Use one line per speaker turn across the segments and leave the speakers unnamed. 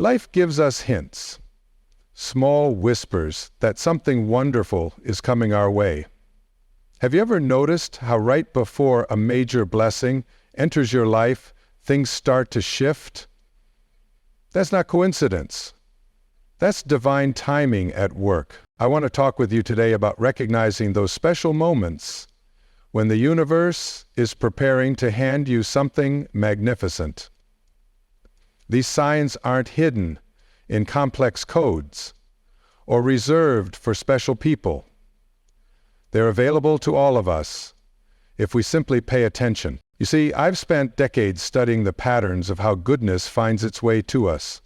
Life gives us hints, small whispers that something wonderful is coming our way. Have you ever noticed how right before a major blessing enters your life, things start to shift? That's not coincidence. That's divine timing at work. I want to talk with you today about recognizing those special moments when the universe is preparing to hand you something magnificent. These signs aren't hidden in complex codes or reserved for special people. They're available to all of us if we simply pay attention. You see, I've spent decades studying the patterns of how goodness finds its way to us.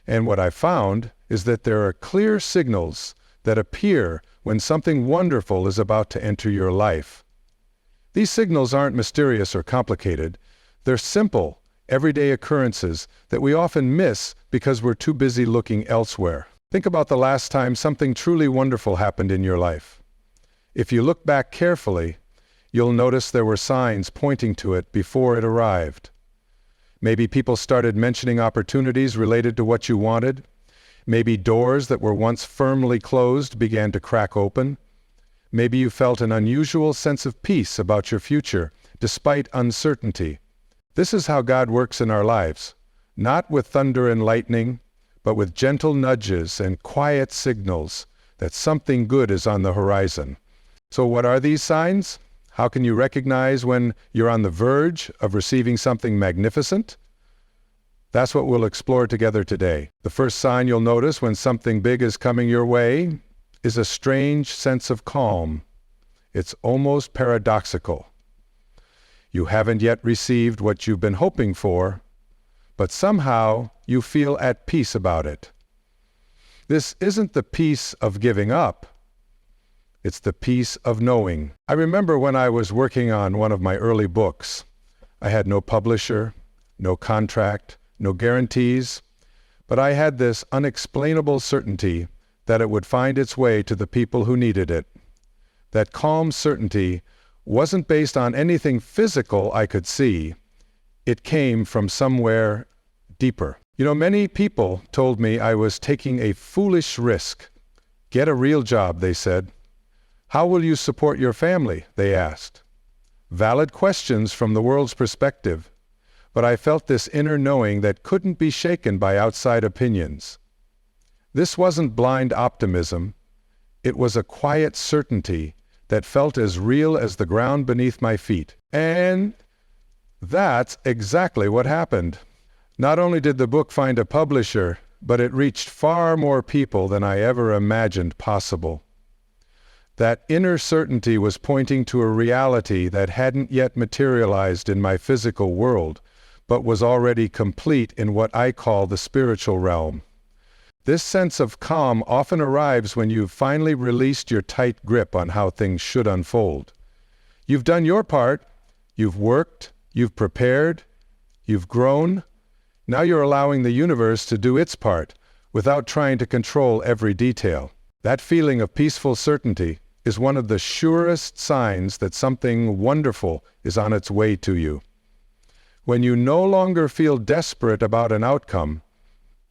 And what I've found is that there are clear signals that appear when something wonderful is about to enter your life. These signals aren't mysterious or complicated. They're simple, everyday occurrences that we often miss because we're too busy looking elsewhere. Think about the last time something truly wonderful happened in your life. If you look back carefully, you'll notice there were signs pointing to it before it arrived. Maybe people started mentioning opportunities related to what you wanted. Maybe doors that were once firmly closed began to crack open. Maybe you felt an unusual sense of peace about your future, despite uncertainty. This is how God works in our lives, not with thunder and lightning, but with gentle nudges and quiet signals that something good is on the horizon. So what are these signs? How can you recognize when you're on the verge of receiving something magnificent? That's what we'll explore together today. The first sign you'll notice when something big is coming your way is a strange sense of calm. It's almost paradoxical. You haven't yet received what you've been hoping for, but somehow you feel at peace about it. This isn't the peace of giving up. It's the peace of knowing. I remember when I was working on one of my early books. I had no publisher, no contract, no guarantees, but I had this unexplainable certainty that it would find its way to the people who needed it. That calm certainty wasn't based on anything physical I could see. It came from somewhere deeper. Many people told me I was taking a foolish risk. Get a real job, they said. How will you support your family? They asked. Valid questions from the world's perspective, but I felt this inner knowing that couldn't be shaken by outside opinions. This wasn't blind optimism. It was a quiet certainty that felt as real as the ground beneath my feet. And that's exactly what happened. Not only did the book find a publisher, but it reached far more people than I ever imagined possible. That inner certainty was pointing to a reality that hadn't yet materialized in my physical world, but was already complete in what I call the spiritual realm. This sense of calm often arrives when you've finally released your tight grip on how things should unfold. You've done your part, you've worked, you've prepared, you've grown. Now you're allowing the universe to do its part without trying to control every detail. That feeling of peaceful certainty is one of the surest signs that something wonderful is on its way to you. When you no longer feel desperate about an outcome,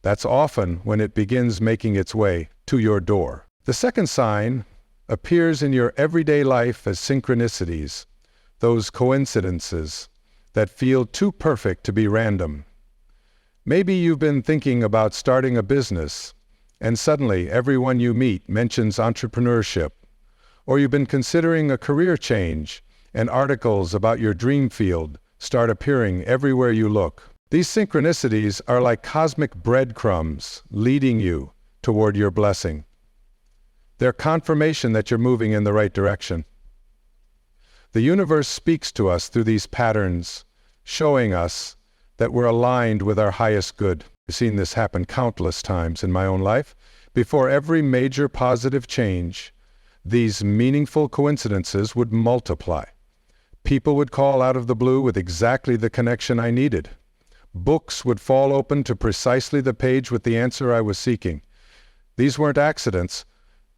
that's often when it begins making its way to your door. The second sign appears in your everyday life as synchronicities, those coincidences that feel too perfect to be random. Maybe you've been thinking about starting a business, and suddenly everyone you meet mentions entrepreneurship. Or you've been considering a career change, and articles about your dream field start appearing everywhere you look. These synchronicities are like cosmic breadcrumbs leading you toward your blessing. They're confirmation that you're moving in the right direction. The universe speaks to us through these patterns, showing us that we're aligned with our highest good. I've seen this happen countless times in my own life. Before every major positive change, these meaningful coincidences would multiply. People would call out of the blue with exactly the connection I needed. Books would fall open to precisely the page with the answer I was seeking. These weren't accidents,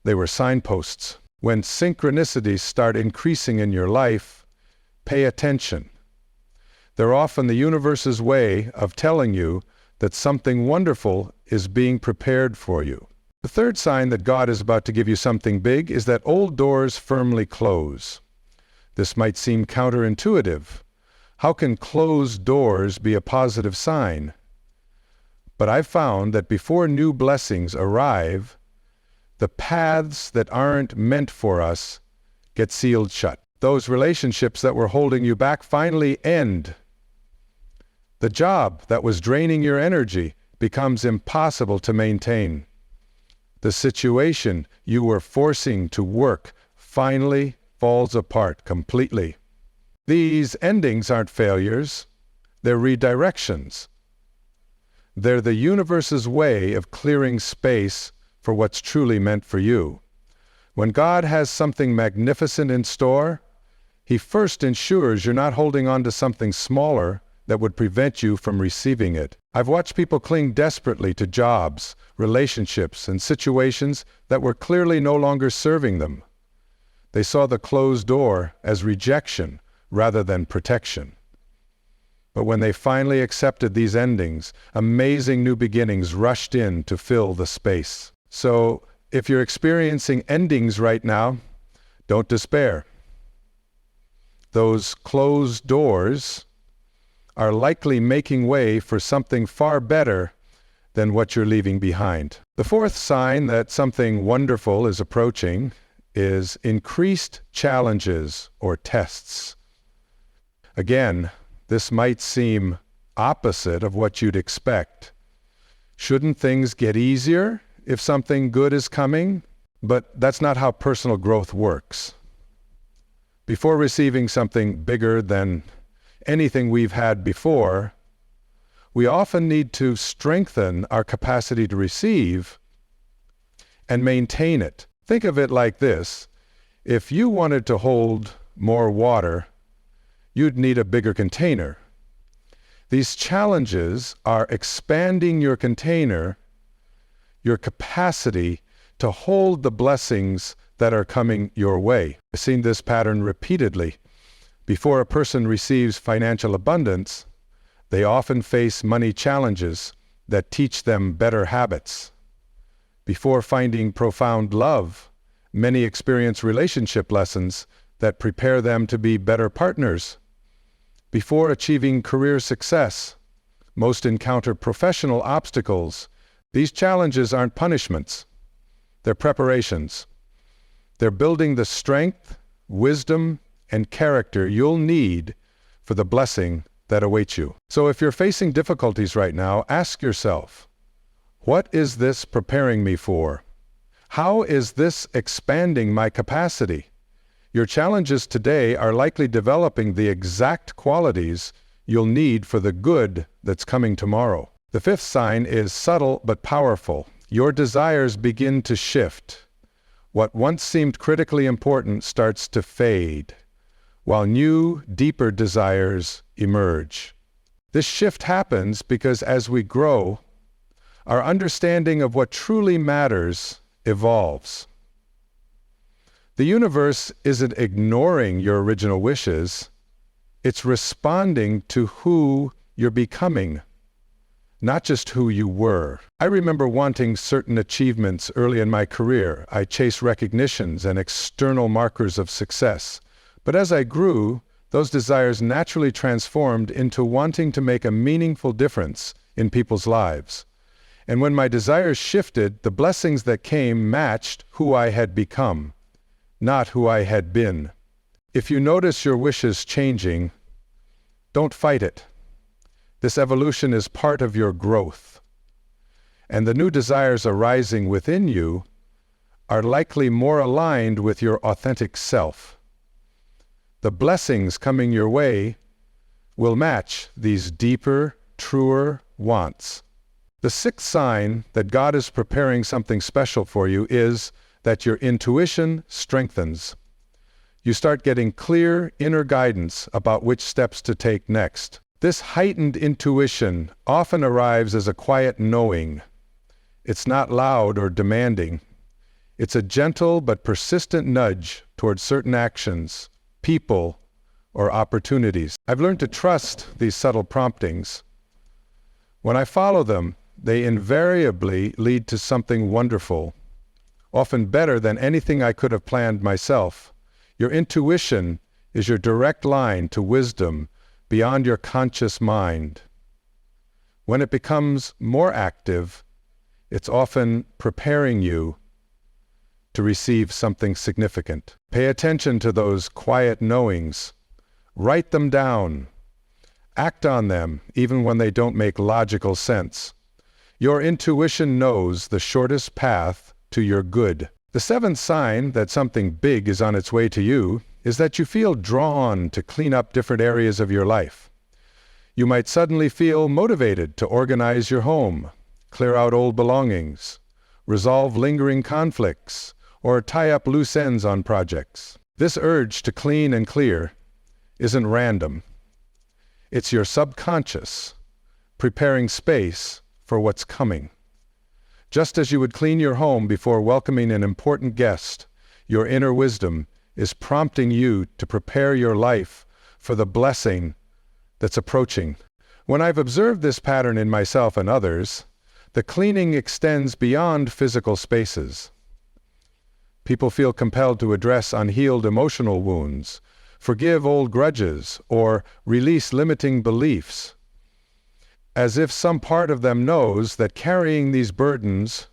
they were signposts. When synchronicities start increasing in your life, pay attention. They're often the universe's way of telling you that something wonderful is being prepared for you. The third sign that God is about to give you something big is that old doors firmly close. This might seem counterintuitive. How can closed doors be a positive sign? But I've found that before new blessings arrive, the paths that aren't meant for us get sealed shut. Those relationships that were holding you back finally end. The job that was draining your energy becomes impossible to maintain. The situation you were forcing to work finally falls apart completely. These endings aren't failures, they're redirections. They're the universe's way of clearing space for what's truly meant for you. When God has something magnificent in store, He first ensures you're not holding on to something smaller that would prevent you from receiving it. I've watched people cling desperately to jobs, relationships, and situations that were clearly no longer serving them. They saw the closed door as rejection rather than protection. But when they finally accepted these endings, amazing new beginnings rushed in to fill the space. So, if you're experiencing endings right now, don't despair. Those closed doors are likely making way for something far better than what you're leaving behind. The fourth sign that something wonderful is approaching is increased challenges or tests. Again, this might seem opposite of what you'd expect. Shouldn't things get easier if something good is coming? But that's not how personal growth works. Before receiving something bigger than anything we've had before, we often need to strengthen our capacity to receive and maintain it. Think of it like this. If you wanted to hold more water, you'd need a bigger container. These challenges are expanding your container, your capacity to hold the blessings that are coming your way. I've seen this pattern repeatedly. Before a person receives financial abundance, they often face money challenges that teach them better habits. Before finding profound love, many experience relationship lessons that prepare them to be better partners. Before achieving career success, most encounter professional obstacles. These challenges aren't punishments, they're preparations. They're building the strength, wisdom, and character you'll need for the blessing that awaits you. So if you're facing difficulties right now, ask yourself, what is this preparing me for? How is this expanding my capacity? Your challenges today are likely developing the exact qualities you'll need for the good that's coming tomorrow. The fifth sign is subtle but powerful. Your desires begin to shift. What once seemed critically important starts to fade, while new, deeper desires emerge. This shift happens because as we grow, our understanding of what truly matters evolves. The universe isn't ignoring your original wishes, it's responding to who you're becoming, not just who you were. I remember wanting certain achievements early in my career. I chased recognitions and external markers of success. But as I grew, those desires naturally transformed into wanting to make a meaningful difference in people's lives. And when my desires shifted, the blessings that came matched who I had become, not who I had been. If you notice your wishes changing, don't fight it. This evolution is part of your growth. And the new desires arising within you are likely more aligned with your authentic self. The blessings coming your way will match these deeper, truer wants. The sixth sign that God is preparing something special for you is that your intuition strengthens. You start getting clear inner guidance about which steps to take next. This heightened intuition often arrives as a quiet knowing. It's not loud or demanding. It's a gentle but persistent nudge towards certain actions, people, or opportunities. I've learned to trust these subtle promptings. When I follow them, they invariably lead to something wonderful, often better than anything I could have planned myself. Your intuition is your direct line to wisdom beyond your conscious mind. When it becomes more active, it's often preparing you to receive something significant. Pay attention to those quiet knowings. Write them down. Act on them, even when they don't make logical sense. Your intuition knows the shortest path to your good. The seventh sign that something big is on its way to you is that you feel drawn to clean up different areas of your life. You might suddenly feel motivated to organize your home, clear out old belongings, resolve lingering conflicts, or tie up loose ends on projects. This urge to clean and clear isn't random. It's your subconscious preparing space for what's coming. Just as you would clean your home before welcoming an important guest, your inner wisdom is prompting you to prepare your life for the blessing that's approaching. When I've observed this pattern in myself and others, the cleaning extends beyond physical spaces. People feel compelled to address unhealed emotional wounds, forgive old grudges, or release limiting beliefs, as if some part of them knows that carrying these burdens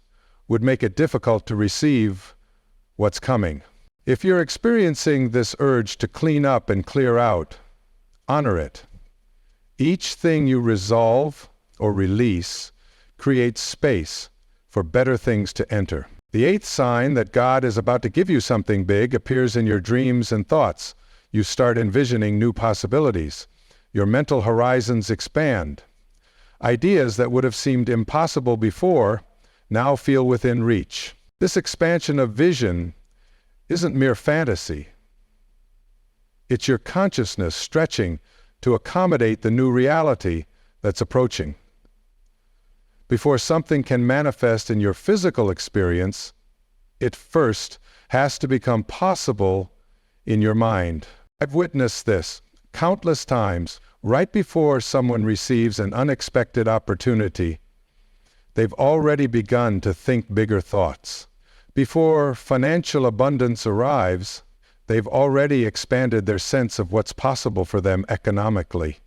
would make it difficult to receive what's coming. If you're experiencing this urge to clean up and clear out, honor it. Each thing you resolve or release creates space for better things to enter. The eighth sign that God is about to give you something big appears in your dreams and thoughts. You start envisioning new possibilities. Your mental horizons expand. Ideas that would have seemed impossible before now feel within reach. This expansion of vision isn't mere fantasy. It's your consciousness stretching to accommodate the new reality that's approaching. Before something can manifest in your physical experience, it first has to become possible in your mind. I've witnessed this countless times. Right before someone receives an unexpected opportunity, they've already begun to think bigger thoughts. Before financial abundance arrives, they've already expanded their sense of what's possible for them economically.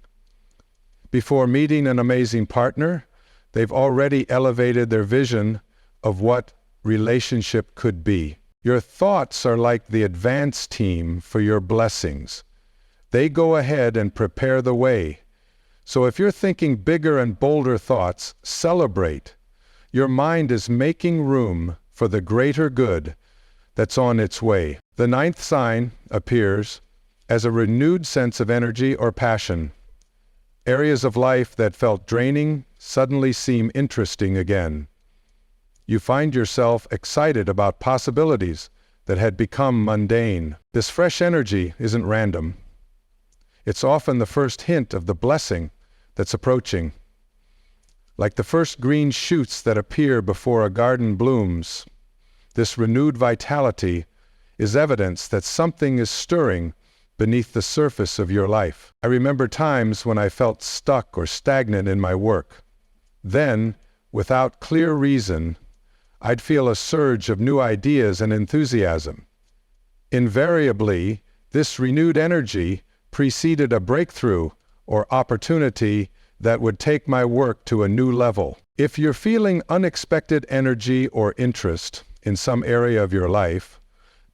Before meeting an amazing partner, they've already elevated their vision of what relationship could be. Your thoughts are like the advance team for your blessings. They go ahead and prepare the way. So if you're thinking bigger and bolder thoughts, celebrate. Your mind is making room for the greater good that's on its way. The ninth sign appears as a renewed sense of energy or passion. Areas of life that felt draining suddenly seem interesting again. You find yourself excited about possibilities that had become mundane. This fresh energy isn't random. It's often the first hint of the blessing that's approaching. Like the first green shoots that appear before a garden blooms, this renewed vitality is evidence that something is stirring beneath the surface of your life. I remember times when I felt stuck or stagnant in my work. Then, without clear reason, I'd feel a surge of new ideas and enthusiasm. Invariably, this renewed energy preceded a breakthrough or opportunity that would take my work to a new level. If you're feeling unexpected energy or interest in some area of your life,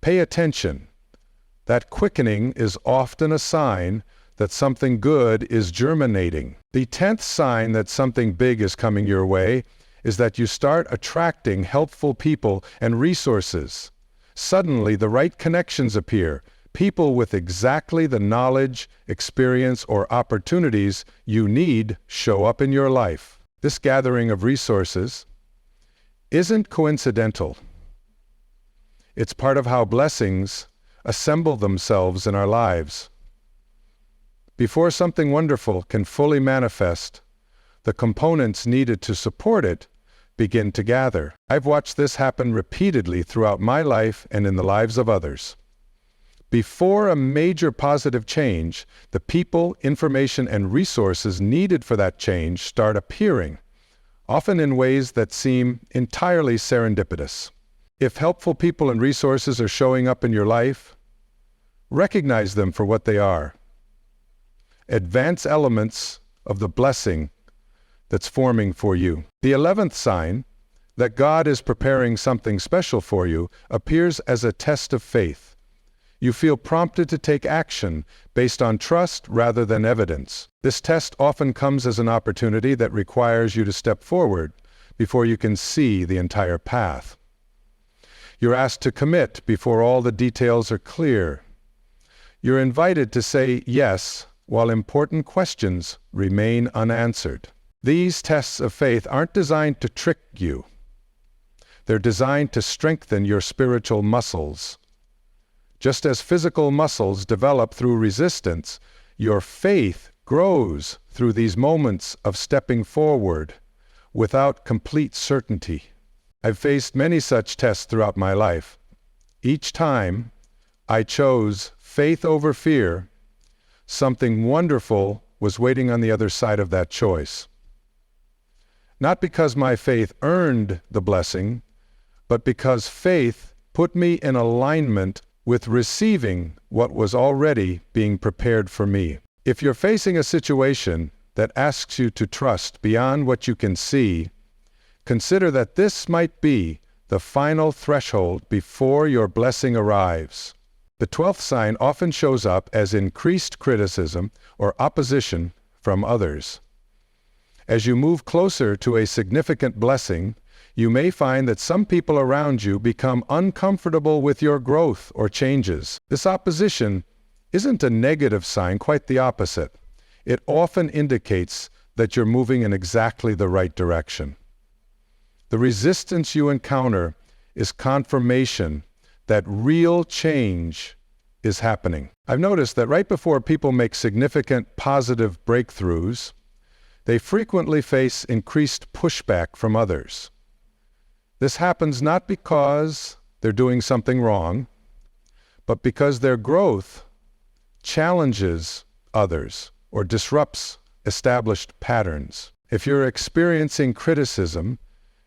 pay attention. That quickening is often a sign that something good is germinating. The 10th sign that something big is coming your way is that you start attracting helpful people and resources. Suddenly, the right connections appear. People with exactly the knowledge, experience, or opportunities you need show up in your life. This gathering of resources isn't coincidental. It's part of how blessings assemble themselves in our lives. Before something wonderful can fully manifest, the components needed to support it begin to gather. I've watched this happen repeatedly throughout my life and in the lives of others. Before a major positive change, the people, information, and resources needed for that change start appearing, often in ways that seem entirely serendipitous. If helpful people and resources are showing up in your life, recognize them for what they are. Advance elements of the blessing that's forming for you. The 11th sign, that God is preparing something special for you, appears as a test of faith. You feel prompted to take action based on trust rather than evidence. This test often comes as an opportunity that requires you to step forward before you can see the entire path. You're asked to commit before all the details are clear. You're invited to say yes while important questions remain unanswered. These tests of faith aren't designed to trick you. They're designed to strengthen your spiritual muscles. Just as physical muscles develop through resistance, your faith grows through these moments of stepping forward without complete certainty. I've faced many such tests throughout my life. Each time I chose faith over fear, something wonderful was waiting on the other side of that choice. Not because my faith earned the blessing, but because faith put me in alignment with receiving what was already being prepared for me. If you're facing a situation that asks you to trust beyond what you can see, consider that this might be the final threshold before your blessing arrives. The 12th sign often shows up as increased criticism or opposition from others. As you move closer to a significant blessing, you may find that some people around you become uncomfortable with your growth or changes. This opposition isn't a negative sign, quite the opposite. It often indicates that you're moving in exactly the right direction. The resistance you encounter is confirmation that real change is happening. I've noticed that right before people make significant positive breakthroughs, they frequently face increased pushback from others. This happens not because they're doing something wrong, but because their growth challenges others or disrupts established patterns. If you're experiencing criticism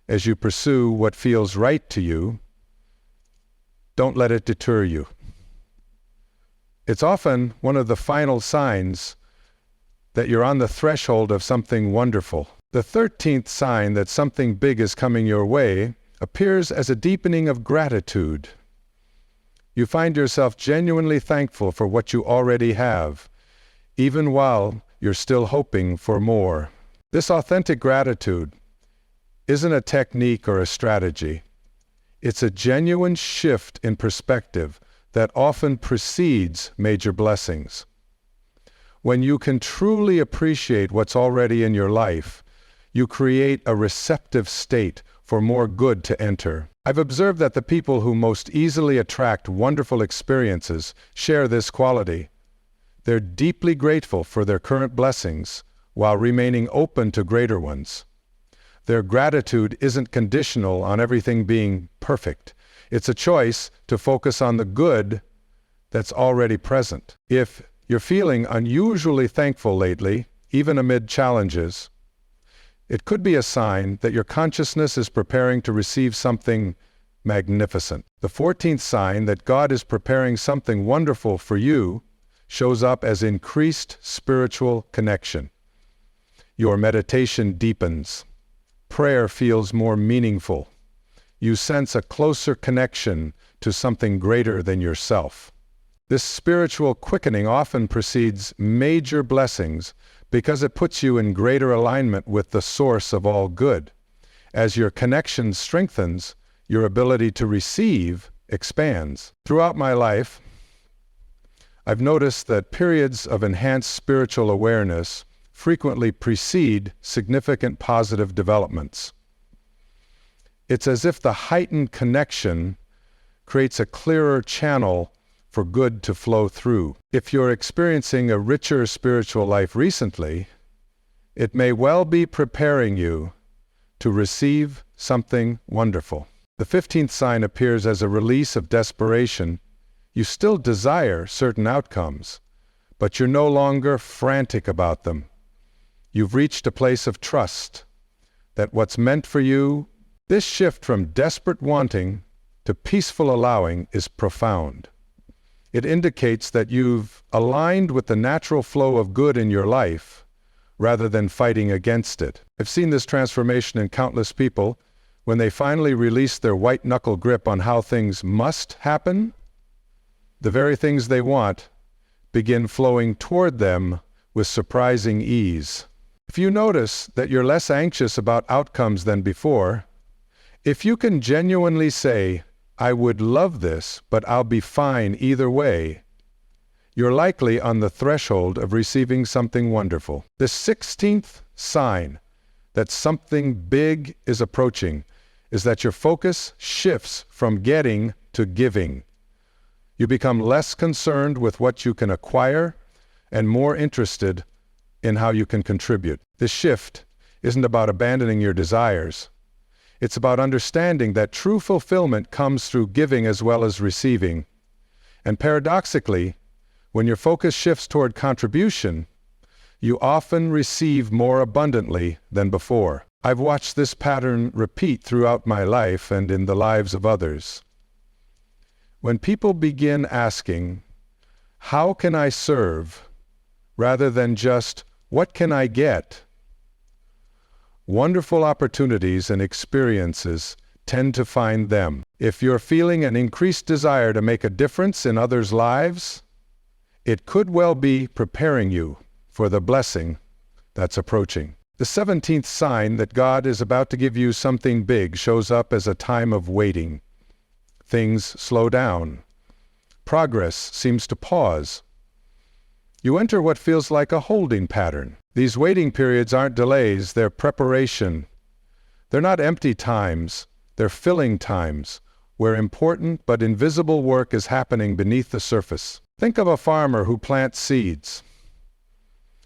as you pursue what feels right to you, don't let it deter you. It's often one of the final signs that you're on the threshold of something wonderful. The 13th sign that something big is coming your way appears as a deepening of gratitude. You find yourself genuinely thankful for what you already have, even while you're still hoping for more. This authentic gratitude isn't a technique or a strategy. It's a genuine shift in perspective that often precedes major blessings. When you can truly appreciate what's already in your life, you create a receptive state for more good to enter. I've observed that the people who most easily attract wonderful experiences share this quality. They're deeply grateful for their current blessings while remaining open to greater ones. Their gratitude isn't conditional on everything being perfect. It's a choice to focus on the good that's already present. If you're feeling unusually thankful lately, even amid challenges, it could be a sign that your consciousness is preparing to receive something magnificent. The 14th sign that God is preparing something wonderful for you shows up as increased spiritual connection. Your meditation deepens. Prayer feels more meaningful. You sense a closer connection to something greater than yourself. This spiritual quickening often precedes major blessings because it puts you in greater alignment with the source of all good. As your connection strengthens, your ability to receive expands. Throughout my life, I've noticed that periods of enhanced spiritual awareness frequently precede significant positive developments. It's as if the heightened connection creates a clearer channel for good to flow through. If you're experiencing a richer spiritual life recently, it may well be preparing you to receive something wonderful. The 15th sign appears as a release of desperation. You still desire certain outcomes, but you're no longer frantic about them. You've reached a place of trust that what's meant for you, this shift from desperate wanting to peaceful allowing, is profound. It indicates that you've aligned with the natural flow of good in your life rather than fighting against it. I've seen this transformation in countless people when they finally release their white-knuckle grip on how things must happen. The very things they want begin flowing toward them with surprising ease. If you notice that you're less anxious about outcomes than before, if you can genuinely say, "I would love this, but I'll be fine either way," you're likely on the threshold of receiving something wonderful. The 16th sign that something big is approaching is that your focus shifts from getting to giving. You become less concerned with what you can acquire and more interested in how you can contribute. This shift isn't about abandoning your desires. It's about understanding that true fulfillment comes through giving as well as receiving. And paradoxically, when your focus shifts toward contribution, you often receive more abundantly than before. I've watched this pattern repeat throughout my life and in the lives of others. When people begin asking, "How can I serve?" rather than just, "What can I get?" wonderful opportunities and experiences tend to find them. If you're feeling an increased desire to make a difference in others' lives, it could well be preparing you for the blessing that's approaching. The 17th sign that God is about to give you something big shows up as a time of waiting. Things slow down. Progress seems to pause. You enter what feels like a holding pattern. These waiting periods aren't delays, they're preparation. They're not empty times, they're filling times, where important but invisible work is happening beneath the surface. Think of a farmer who plants seeds.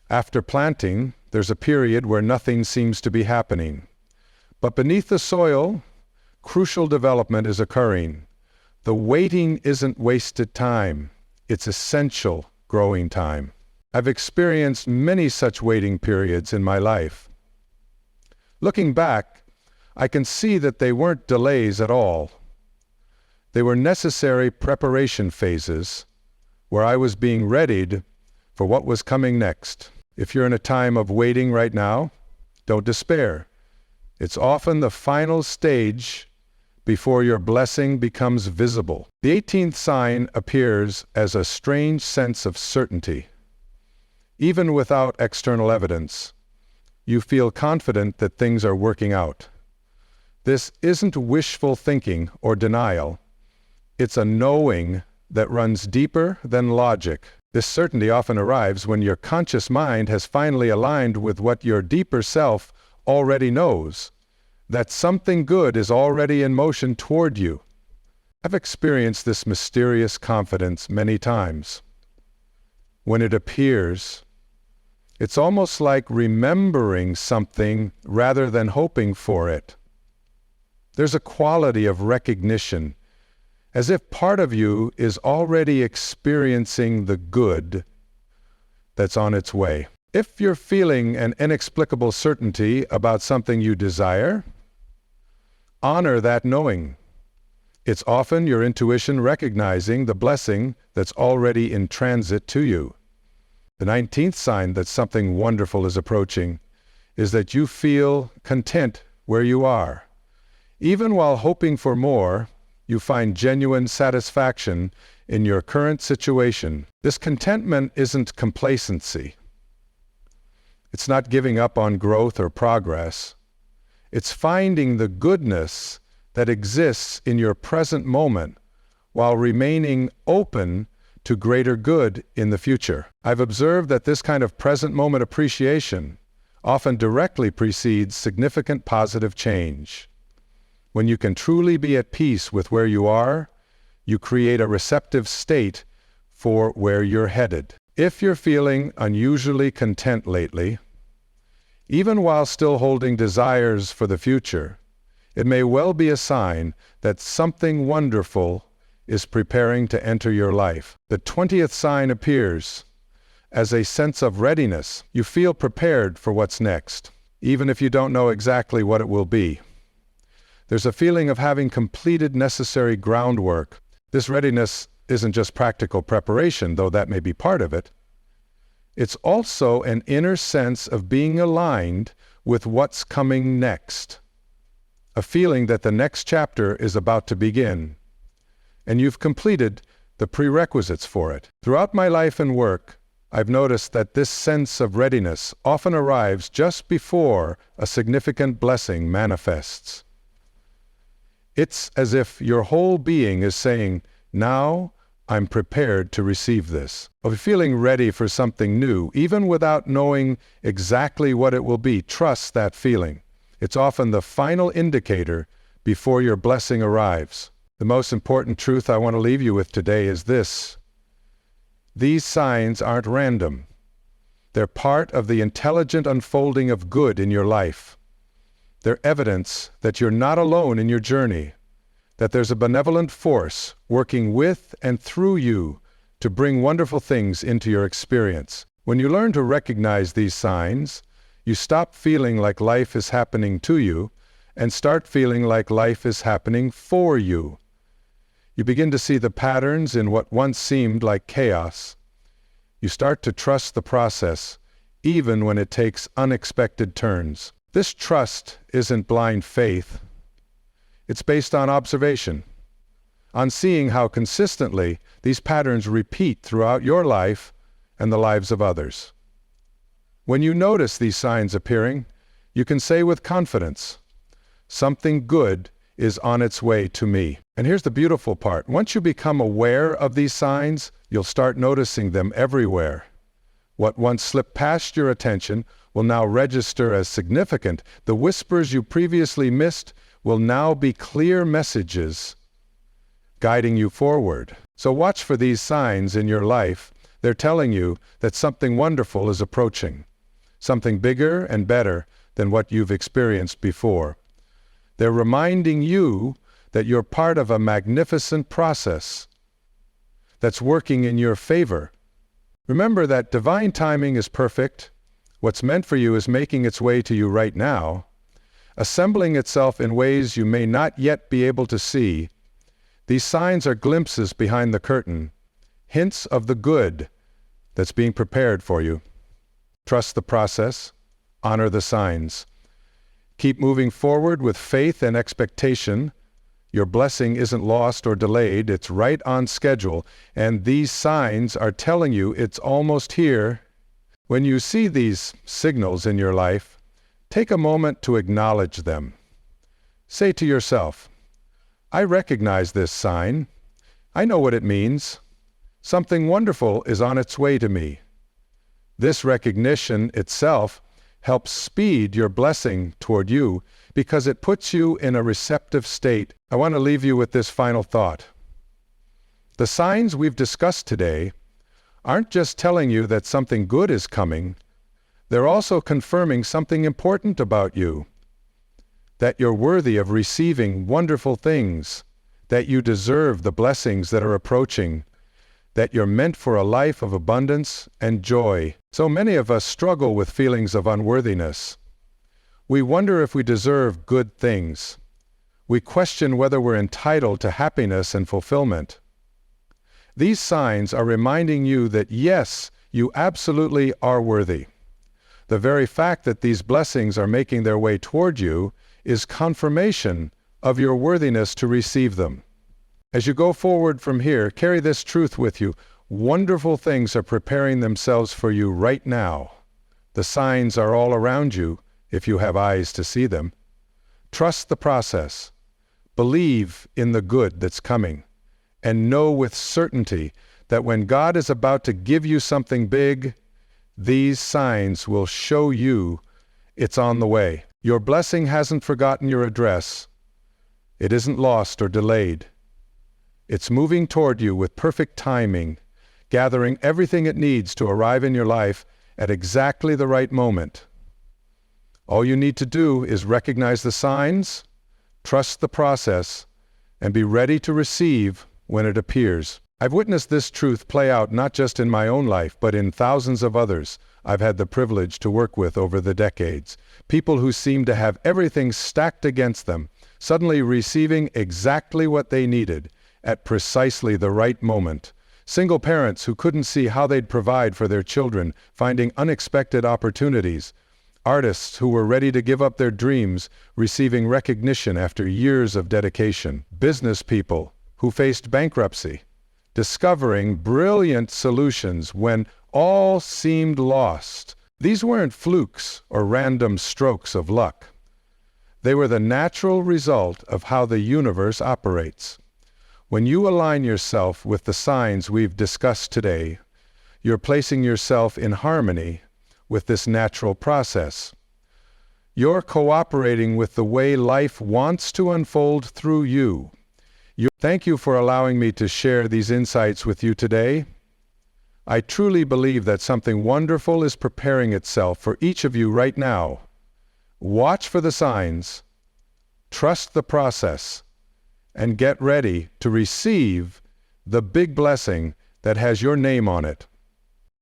After planting, there's a period where nothing seems to be happening. But beneath the soil, crucial development is occurring. The waiting isn't wasted time, it's essential growing time. I've experienced many such waiting periods in my life. Looking back, I can see that they weren't delays at all. They were necessary preparation phases where I was being readied for what was coming next. If you're in a time of waiting right now, don't despair. It's often the final stage before your blessing becomes visible. The 18th sign appears as a strange sense of certainty. Even without external evidence, you feel confident that things are working out. This isn't wishful thinking or denial. It's a knowing that runs deeper than logic. This certainty often arrives when your conscious mind has finally aligned with what your deeper self already knows, that something good is already in motion toward you. I've experienced this mysterious confidence many times. When it appears, it's almost like remembering something rather than hoping for it. There's a quality of recognition, as if part of you is already experiencing the good that's on its way. If you're feeling an inexplicable certainty about something you desire, honor that knowing. It's often your intuition recognizing the blessing that's already in transit to you. The 19th sign that something wonderful is approaching is that you feel content where you are. Even while hoping for more, you find genuine satisfaction in your current situation. This contentment isn't complacency. It's not giving up on growth or progress. It's finding the goodness that exists in your present moment while remaining open to greater good in the future. I've observed that this kind of present moment appreciation often directly precedes significant positive change. When you can truly be at peace with where you are, you create a receptive state for where you're headed. If you're feeling unusually content lately, even while still holding desires for the future, it may well be a sign that something wonderful is preparing to enter your life. The 20th sign appears as a sense of readiness. You feel prepared for what's next, even if you don't know exactly what it will be. There's a feeling of having completed necessary groundwork. This readiness isn't just practical preparation, though that may be part of it. It's also an inner sense of being aligned with what's coming next. A feeling that the next chapter is about to begin, and you've completed the prerequisites for it. Throughout my life and work, I've noticed that this sense of readiness often arrives just before a significant blessing manifests. It's as if your whole being is saying, "Now I'm prepared to receive this." Of feeling ready for something new, even without knowing exactly what it will be, trust that feeling. It's often the final indicator before your blessing arrives. The most important truth I want to leave you with today is this: these signs aren't random. They're part of the intelligent unfolding of good in your life. They're evidence that you're not alone in your journey, that there's a benevolent force working with and through you to bring wonderful things into your experience. When you learn to recognize these signs, you stop feeling like life is happening to you and start feeling like life is happening for you. You begin to see the patterns in what once seemed like chaos. You start to trust the process, even when it takes unexpected turns. This trust isn't blind faith. It's based on observation, on seeing how consistently these patterns repeat throughout your life and the lives of others. When you notice these signs appearing, you can say with confidence, "Something good is on its way to me." And here's the beautiful part. Once you become aware of these signs, you'll start noticing them everywhere. What once slipped past your attention will now register as significant. The whispers you previously missed will now be clear messages guiding you forward. So watch for these signs in your life. They're telling you that something wonderful is approaching, something bigger and better than what you've experienced before. They're reminding you that you're part of a magnificent process that's working in your favor. Remember that divine timing is perfect. What's meant for you is making its way to you right now, assembling itself in ways you may not yet be able to see. These signs are glimpses behind the curtain, hints of the good that's being prepared for you. Trust the process, honor the signs. Keep moving forward with faith and expectation. Your blessing isn't lost or delayed, it's right on schedule, and these signs are telling you it's almost here. When you see these signals in your life, take a moment to acknowledge them. Say to yourself, "I recognize this sign. I know what it means. Something wonderful is on its way to me." This recognition itself helps speed your blessing toward you because it puts you in a receptive state. I want to leave you with this final thought. The signs we've discussed today aren't just telling you that something good is coming, they're also confirming something important about you. That you're worthy of receiving wonderful things, that you deserve the blessings that are approaching, that you're meant for a life of abundance and joy. So many of us struggle with feelings of unworthiness. We wonder if we deserve good things. We question whether we're entitled to happiness and fulfillment. These signs are reminding you that yes, you absolutely are worthy. The very fact that these blessings are making their way toward you is confirmation of your worthiness to receive them. As you go forward from here, carry this truth with you. Wonderful things are preparing themselves for you right now. The signs are all around you, if you have eyes to see them. Trust the process. Believe in the good that's coming. And know with certainty that when God is about to give you something big, these signs will show you it's on the way. Your blessing hasn't forgotten your address. It isn't lost or delayed. It's moving toward you with perfect timing, gathering everything it needs to arrive in your life at exactly the right moment. All you need to do is recognize the signs, trust the process, and be ready to receive when it appears. I've witnessed this truth play out not just in my own life, but in thousands of others I've had the privilege to work with over the decades. People who seem to have everything stacked against them, suddenly receiving exactly what they needed at precisely the right moment. Single parents who couldn't see how they'd provide for their children, finding unexpected opportunities. Artists who were ready to give up their dreams, receiving recognition after years of dedication. Business people who faced bankruptcy, discovering brilliant solutions when all seemed lost. These weren't flukes or random strokes of luck. They were the natural result of how the universe operates. When you align yourself with the signs we've discussed today, you're placing yourself in harmony with this natural process. You're cooperating with the way life wants to unfold through you. Thank you for allowing me to share these insights with you today. I truly believe that something wonderful is preparing itself for each of you right now. Watch for the signs, trust the process, and get ready to receive the big blessing that has your name on it.